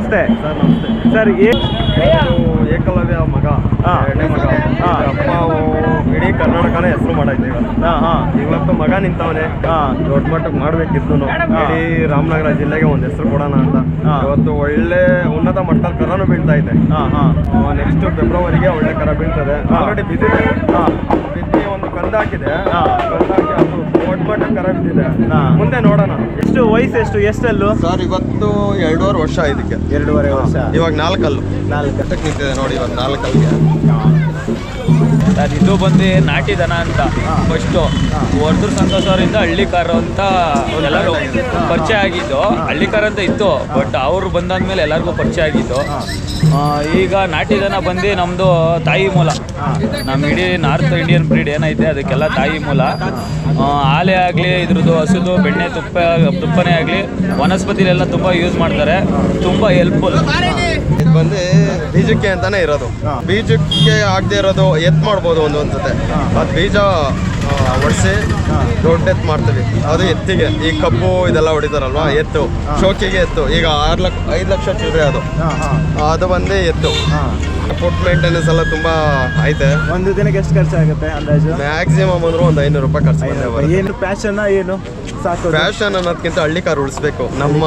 ನಮಸ್ತೆ ಸರ್ ನಮಸ್ತೆ ಸರ್. ಏಕಲವ್ಯ ಮಗ, ಎರಡನೇ ಮಗ. ಅಪ್ಪ ಇಡೀ ಕರ್ನಾಟಕನೇ ಹೆಸರು ಮಾಡೈತೆ ಇವತ್ತು ಮಗ ನಿಂತವನೆ. ದೊಡ್ಡ ಮಟ್ಟಕ್ಕೆ ಮಾಡ್ಬೇಕಿತ್ತು. ಇಡೀ ರಾಮನಗರ ಜಿಲ್ಲೆಗೆ ಒಂದು ಹೆಸರು ಕೊಡೋಣ ಅಂತ ಇವತ್ತು ಒಳ್ಳೆ ಉನ್ನತ ಮಟ್ಟದಲ್ಲಿ ಕರನು ಬೀಳ್ತಾ ಇದೆ. ನೆಕ್ಸ್ಟ್ ಫೆಬ್ರವರಿಗೆ ಒಳ್ಳೆ ಕರ ಬೀಳ್ತದೆ. ಆಲ್ರೆಡಿ ಬಿದ್ದಿದೆ, ಬಿದ್ದಿ ಒಂದು ಕಂದ ಹಾಕಿದೆ. ಕಂದ ಹಾಕಿ ಅದು ದೊಡ್ಡ ಮಟ್ಟಕ್ಕೆ ಕರ ಬಿದ್ದಿದೆ. ಮುಂದೆ ನೋಡೋಣ. ಎಷ್ಟು ವಯಸ್ಸು ಎಷ್ಟೆಲ್ಲೂ ಸರ್ ಇವತ್ತು 2.5 ವರ್ಷ ಇದಕ್ಕೆ. 2.5 ವರ್ಷ. ಇವಾಗ 4 ಕಲ್ಲು ನಿಂತಿದೆ ನೋಡಿ. ಇವಾಗ 4 ಕಲ್ಲಿಗೆ ಸರ್ ಇದು ಬಂದು ನಾಟಿ ದನ ಅಂತ ಫಸ್ಟು ಹೊರದೂರು ಸಂತೋಷ್ ಅವರಿಂದ ಹಳ್ಳಿಕಾರು ಅಂತ ಎಲ್ಲರೂ ಪರಿಚಯ ಆಗಿದ್ದು. ಹಳ್ಳಿಕಾರ ಅಂತ ಇತ್ತು, ಬಟ್ ಅವರು ಬಂದಾದ್ಮೇಲೆ ಎಲ್ಲರಿಗೂ ಪರಿಚಯ ಆಗಿದ್ದು. ಈಗ ನಾಟಿ ದನ ಬಂದು ನಮ್ಮದು ತಾಯಿ ಮೂಲ. ನಮ್ಮ ಇಡೀ ನಾರ್ತ್ ಇಂಡಿಯನ್ ಬ್ರೀಡ್ ಏನೈತೆ ಅದಕ್ಕೆಲ್ಲ ತಾಯಿ ಮೂಲ. ಹಾಲೇ ಆಗಲಿ, ಇದ್ರದ್ದು ಹಸುದು ಬೆಣ್ಣೆ ತುಪ್ಪನೇ ಆಗಲಿ, ವನಸ್ಪತಿಲೆಲ್ಲ ತುಂಬ ಯೂಸ್ ಮಾಡ್ತಾರೆ. ತುಂಬ ಹೆಲ್ಪ್ಫುಲ್. ಇದು ಬಂದು ಬೀಜಕ್ಕೆ ಅಂತಾನೆ ಇರೋದು. ಬೀಜಕ್ಕೆ ಆಗದೆ ಇರೋದು ಎತ್ ಮಾಡ್ಬೋದು ಒಂದೊಂದ್ಸತೆ. ಅದು ಬೀಜ ಒಡಿಸಿ ದೊಡ್ಡ ಎತ್ತು ಮಾಡ್ತೀವಿ. ಅದು ಎತ್ತಿಗೆ ಈ ಕಬ್ಬು ಇದೆಲ್ಲ ಹೊಡಿತಾರಲ್ವಾ, ಎತ್ತು ಶೋಕಿಗೆ ಎತ್ತು. ಈಗ 5 ಲಕ್ಷ ಚಿಲ್ಲರೆ ಅದು ಬಂದು ಎತ್ತು. ಫುಡ್ ಮೇಂಟೆನೆನ್ಸ್ ಎಲ್ಲ ತುಂಬಾ ಐತೆ. ಒಂದು ದಿನಕ್ಕೆ ಎಷ್ಟು ಖರ್ಚಾಗುತ್ತೆ ಅಂದಾಜು? ಮ್ಯಾಕ್ಸಿಮಮ್ ಅಂದ್ರೆ ಒಂದು 500 ರೂಪಾಯಿ ಖರ್ಚು. ಏನು ಪ್ಯಾಷನ್ ಏನು ಸಾಕು? ಫ್ಯಾಷನ್ ಅನ್ನೋದಕ್ಕಿಂತ ಹಳ್ಳಿ ಕಾರ್ ಉಳಿಸ್ಬೇಕು. ನಮ್ಮ